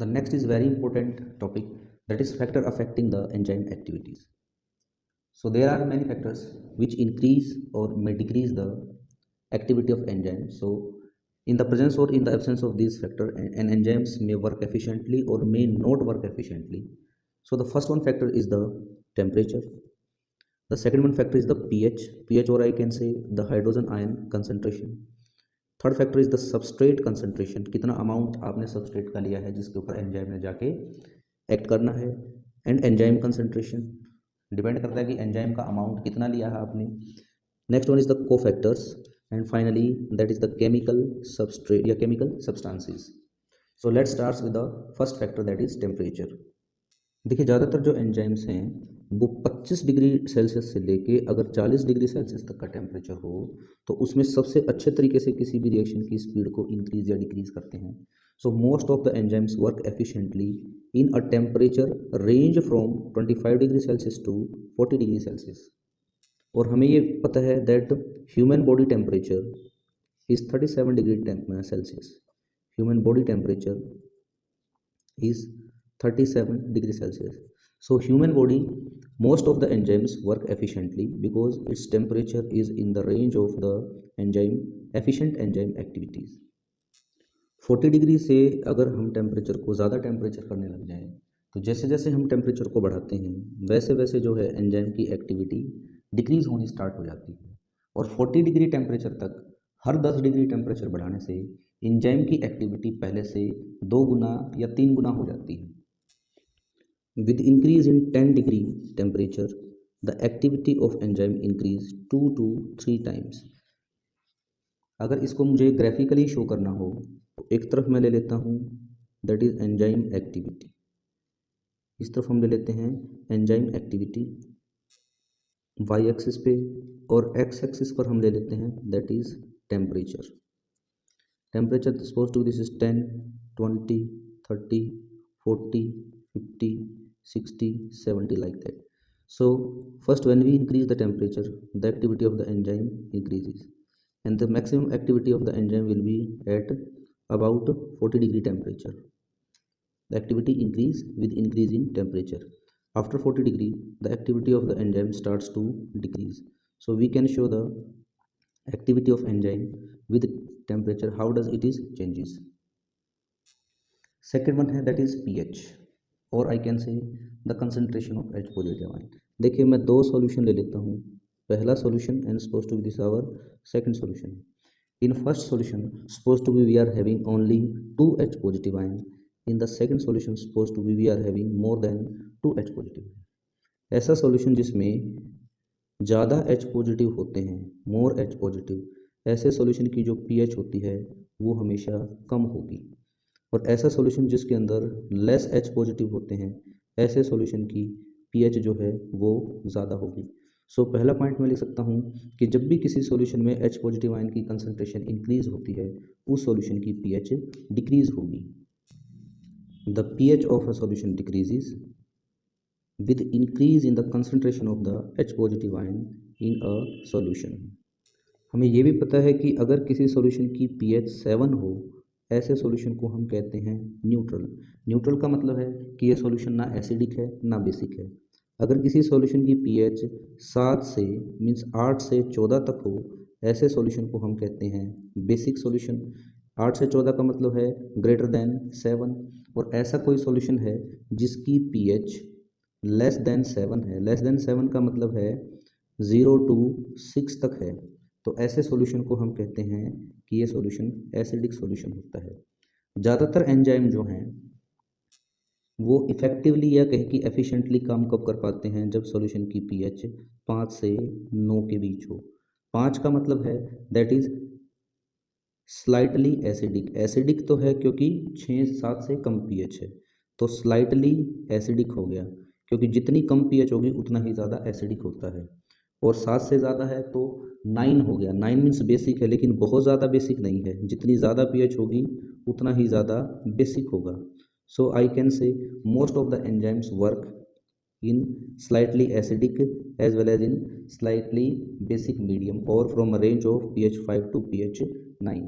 The next is very important topic, that is factor affecting the enzyme activities. So there are many factors which increase or may decrease the activity of enzyme. So in the presence or in the absence of these factors, an enzymes may work efficiently or may not work efficiently. So the first one factor is the temperature. The second one factor is the pH, or I can say the hydrogen ion concentration. Third factor is the substrate concentration, कितना amount आपने substrate का लिया है जिसके ऊपर enzyme ने जाके act करना है. एंड एंजाइम कंसंट्रेशन डिपेंड करता है कि एंजाइम का अमाउंट कितना लिया है आपने. Next one is the cofactors and finally that is the chemical substrate या chemical substances. So let's start with the first factor that is temperature. देखिए ज़्यादातर जो एंजाइम्स हैं वो 25 डिग्री सेल्सियस से लेके अगर 40 डिग्री सेल्सियस तक का टेम्परेचर हो तो उसमें सबसे अच्छे तरीके से किसी भी रिएक्शन की स्पीड को इंक्रीज या डिक्रीज करते हैं. So most of the enzymes work efficiently in a temperature range from 25 degree Celsius to 40 degree Celsius. और हमें ये पता है that human body temperature is 37 degree Celsius. Human body temperature is 37 degree Celsius. So human body, most of the enzymes work efficiently because its temperature is in the range of the efficient enzyme activities. 40 degree से अगर हम temperature को ज़्यादा temperature करने लग जाएं तो जैसे जैसे हम टेम्परेचर को बढ़ाते हैं वैसे वैसे जो है एंजाइम की एक्टिविटी डिक्रीज होनी स्टार्ट हो जाती है. और 40 डिग्री टेम्परेचर तक हर 10 डिग्री टेम्परेचर बढ़ाने से एंजाइम की एक्टिविटी पहले से 2 गुना या 3 गुना हो जाती है. With increase in 10 degree temperature, the activity of enzyme increase 2 to 3 times. अगर इसको मुझे ग्राफिकली शो करना हो तो एक तरफ मैं ले लेता हूँ दैट इज एंजाइम एक्टिविटी, इस तरफ हम ले लेते हैं एंजाइम एक्टिविटी वाई एक्सिस पे, और एक्स एक्सिस पर हम ले लेते हैं that is temperature. Temperature suppose to this is 10, 20, 30, 40, 50, 60, 70 like that. So first when we increase the temperature, the activity of the enzyme increases and the maximum activity of the enzyme will be at about 40 degree temperature. The activity increase with increase in temperature. After 40 degree, the activity of the enzyme starts to decrease. So we can show the activity of enzyme with temperature, how does it is changes. Second one है that is pH, और I can say the concentration of H positive ion. देखिए मैं दो solution ले लेता हूँ. पहला solution and suppose to be this our second solution. In first solution suppose to be we are having only 2 H positive ion. In the second solution suppose to be we are having more than 2 H positive. ऐसा solution जिसमें ज़्यादा H पॉजिटिव होते हैं, more H positive, ऐसे solution की जो pH होती है वो हमेशा कम होगी. और ऐसा सॉल्यूशन जिसके अंदर लेस H पॉजिटिव होते हैं, ऐसे सॉल्यूशन की pH जो है वो ज़्यादा होगी. सो पहला पॉइंट मैं लिख सकता हूँ कि जब भी किसी सॉल्यूशन में H पॉजिटिव आयन की कंसंट्रेशन इंक्रीज होती है उस सॉल्यूशन की pH डिक्रीज होगी. The pH of a solution decreases with increase in the concentration of the H positive ion in a solution. हमें ये भी पता है कि अगर किसी सॉल्यूशन की pH 7 हो, ऐसे सॉल्यूशन को हम कहते हैं न्यूट्रल. न्यूट्रल का मतलब है कि ये सॉल्यूशन ना एसिडिक है ना बेसिक है. अगर किसी सॉल्यूशन की pH 7 से मीन्स 8 से 14 तक हो, ऐसे सॉल्यूशन को हम कहते हैं बेसिक सॉल्यूशन. 8 से 14 का मतलब है ग्रेटर देन 7. और ऐसा कोई सॉल्यूशन है जिसकी pH लेस देन 7 है. लेस देन 7 का मतलब है 0 to 6 तक है. तो ऐसे सॉल्यूशन को हम कहते हैं कि ये सॉल्यूशन एसिडिक सॉल्यूशन होता है. ज़्यादातर एंजाइम जो हैं वो इफ़ेक्टिवली या कहीं की एफिशिएंटली काम कब कर पाते हैं, जब सॉल्यूशन की pH 5 से 9 के बीच हो. 5 का मतलब है that is slightly acidic. Acidic तो है क्योंकि 6-7 से कम pH है, तो स्लाइटली एसिडिक हो गया क्योंकि जितनी कम pH होगी उतना ही ज़्यादा एसिडिक होता है. और 7 से ज़्यादा है तो 9 हो गया. 9 मीन्स बेसिक है लेकिन बहुत ज़्यादा बेसिक नहीं है. जितनी ज़्यादा pH होगी उतना ही ज़्यादा बेसिक होगा. So I can say most of the enzymes work in slightly acidic as well as in slightly basic medium और from a range of pH 5 to pH 9.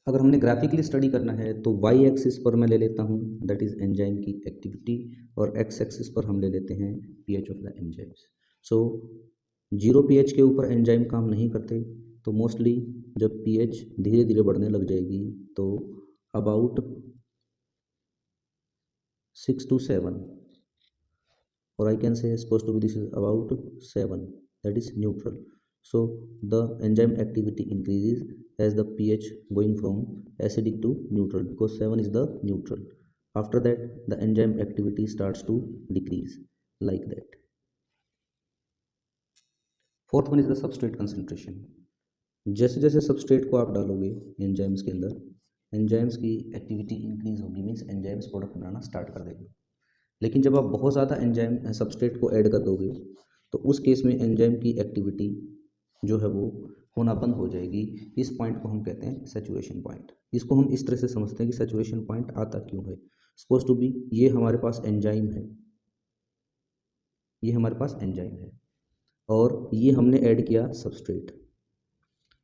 अगर हमने ग्राफिकली स्टडी करना है तो वाई एक्सिस पर मैं ले लेता हूँ दैट इज़ एंजाइम की एक्टिविटी, और एक्स एक्सिस पर हम ले लेते हैं pH of the enzymes. So 0 pH के ऊपर एंजाइम काम नहीं करते, तो मोस्टली जब पीएच धीरे धीरे बढ़ने लग जाएगी तो about 6 to 7, or I can say supposed to be this is about 7, that is neutral. So the enzyme activity increases as the pH going from acidic to neutral, because 7 is the neutral. After that the enzyme activity starts to decrease like that. Fourth one is the substrate concentration. जैसे जैसे substrate को आप डालोगे enzymes के अंदर, enzymes की activity increase होगी, means enzymes product बनाना start कर देंगे। लेकिन जब आप बहुत ज़्यादा एंजाइम सबस्ट्रेट को ऐड कर दोगे तो उस केस में एंजाइम की एक्टिविटी जो है वो होना बंद हो जाएगी। इस पॉइंट को हम कहते हैं सैचुरेशन पॉइंट। इसको हम इस तरह से समझते हैं कि सैचुरेशन पॉइंट आता क्यों है। सपोज टू बी ये हमारे पास एंजाइम है, ये हमारे पास एंजाइम है और ये हमने ऐड किया सबस्ट्रेट।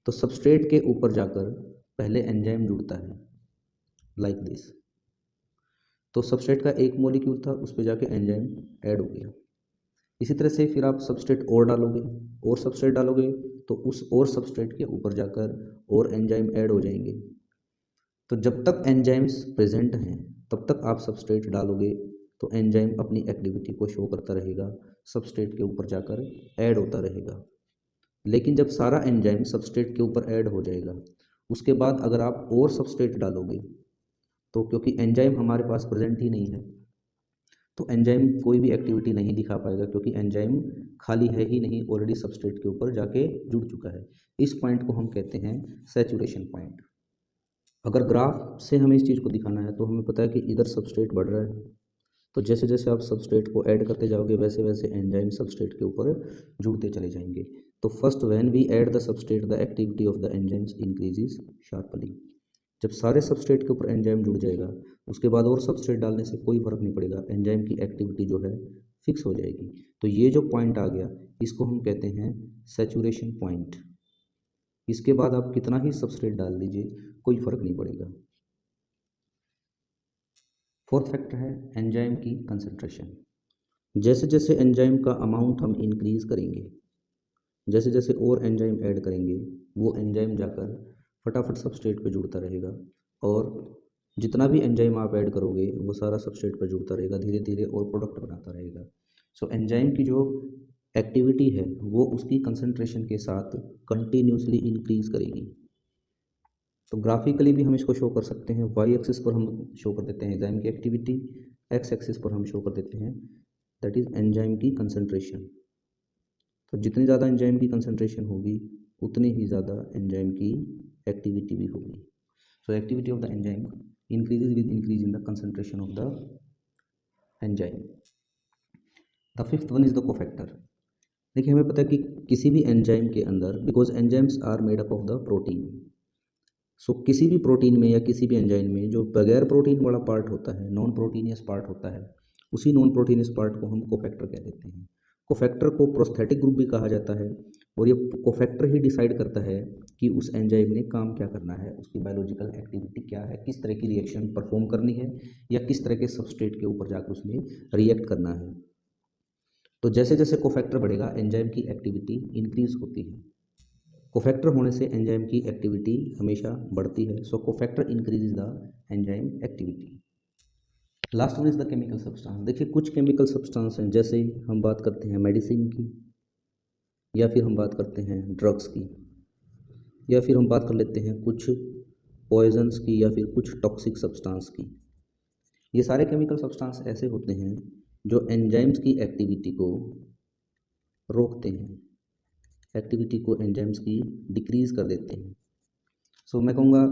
तो सबस्ट्रेट के ऊपर जाकर पहले एंजाइम जुड़ता है लाइक दिस। तो सबस्ट्रेट का एक मॉलिक्यूल था, उस पर जाके एंजाइम ऐड हो गया। इसी तरह से फिर आप सबस्ट्रेट और डालोगे और सबस्ट्रेट डालोगे तो उस और सबस्ट्रेट के ऊपर जाकर और एंजाइम ऐड हो जाएंगे। तो जब तक एंजाइम्स प्रेजेंट हैं तब तक आप सबस्ट्रेट डालोगे तो एंजाइम अपनी एक्टिविटी को शो करता रहेगा, सबस्ट्रेट के ऊपर जाकर ऐड होता रहेगा। लेकिन जब सारा एंजाइम सबस्ट्रेट के ऊपर ऐड हो जाएगा उसके बाद अगर आप और सबस्ट्रेट डालोगे तो क्योंकि एंजाइम हमारे पास प्रेजेंट ही नहीं है तो एंजाइम कोई भी एक्टिविटी नहीं दिखा पाएगा, क्योंकि एंजाइम खाली है ही नहीं, ऑलरेडी सबस्ट्रेट के ऊपर जाके जुड़ चुका है। इस पॉइंट को हम कहते हैं सैचुरेशन पॉइंट। अगर ग्राफ से हमें इस चीज़ को दिखाना है तो हमें पता है कि इधर सबस्ट्रेट बढ़ रहा है, तो जैसे जैसे आप सबस्ट्रेट को ऐड करते जाओगे वैसे वैसे एंजाइम सबस्ट्रेट के ऊपर जुड़ते चले जाएंगे। तो first when we add the substrate the activity of the enzymes increases sharply. जब सारे सबस्ट्रेट के ऊपर एंजाइम जुड़ जाएगा उसके बाद और सबस्ट्रेट डालने से कोई फर्क नहीं पड़ेगा, एंजाइम की एक्टिविटी जो है फिक्स हो जाएगी। तो ये जो पॉइंट आ गया इसको हम कहते हैं सैचुरेशन पॉइंट। इसके बाद आप कितना ही सबस्ट्रेट डाल दीजिए कोई फर्क नहीं पड़ेगा। फोर्थ फैक्टर है एंजाइम की कंसंट्रेशन। जैसे जैसे एंजाइम का अमाउंट हम इंक्रीज करेंगे, जैसे जैसे और एंजाइम ऐड करेंगे वो एंजाइम जाकर फटाफट सबस्ट्रेट पे जुड़ता रहेगा, और जितना भी एंजाइम आप ऐड करोगे वो सारा सबस्ट्रेट पर जुड़ता रहेगा, धीरे धीरे और प्रोडक्ट बनाता रहेगा। सो एंजाइम की जो एक्टिविटी है वो उसकी कंसंट्रेशन के साथ कंटिन्यूसली इंक्रीज करेगी। तो ग्राफिकली भी हम इसको शो कर सकते हैं। वाई एक्सिस पर हम शो कर देते हैं एंजाइम की एक्टिविटी, एक्स एक्सिस पर हम शो कर देते हैं दैट इज़ एंजाइम की कंसंट्रेशन। तो जितनी ज़्यादा एंजाइम की कंसंट्रेशन होगी उतनी ही ज़्यादा एंजाइम की एक्टिविटी भी होगी। सो activity of the enzyme increases with increase in the concentration of the enzyme. The fifth one is the cofactor. देखिए हमें पता है कि किसी भी एंजाइम के अंदर, because enzymes are made up of the protein, so किसी भी प्रोटीन में या किसी भी एंजाइम में जो बगैर प्रोटीन वाला पार्ट होता है, नॉन प्रोटीनियस पार्ट होता है, उसी नॉन प्रोटीनियस पार्ट को हम कोफैक्टर कह देते हैं। कोफैक्टर को प्रोस्थेटिक ग्रुप भी कहा जाता है, और ये कोफैक्टर ही डिसाइड करता है कि उस एंजाइम ने काम क्या करना है, उसकी बायोलॉजिकल एक्टिविटी क्या है, किस तरह की रिएक्शन परफॉर्म करनी है या किस तरह के सबस्ट्रेट के ऊपर जाकर उसने रिएक्ट करना है। तो जैसे जैसे कोफैक्टर बढ़ेगा एंजाइम की एक्टिविटी इंक्रीज होती है। कोफैक्टर होने से एंजाइम की एक्टिविटी हमेशा बढ़ती है। So cofactor increase the enzyme activity. Last one is the chemical substance. देखिए कुछ केमिकल सब्सटेंस हैं, जैसे हम बात करते हैं मेडिसिन की, या फिर हम बात करते हैं ड्रग्स की, या फिर हम बात कर लेते हैं कुछ पॉइजन्स की, या फिर कुछ टॉक्सिक सब्सटेंस की। ये सारे केमिकल सब्सटेंस ऐसे होते हैं जो एंजाइम्स की एक्टिविटी को रोकते हैं, एक्टिविटी को एंजाइम्स की डिक्रीज़ कर देते हैं। सो मैं कहूँगा,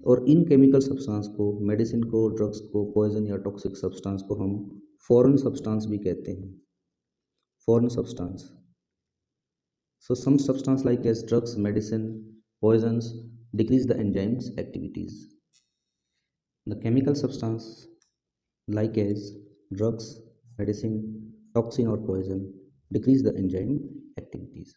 और इन केमिकल सब्सटेंस को, मेडिसिन को, ड्रग्स को, पॉइजन या टॉक्सिक सब्सटेंस को हम फॉरेन सब्सटेंस भी कहते हैं, foreign substance. So some substance like as drugs, medicine, poisons decrease the enzymes activities. The chemical substance like as drugs, medicine, toxin और poison decrease the enzyme activities.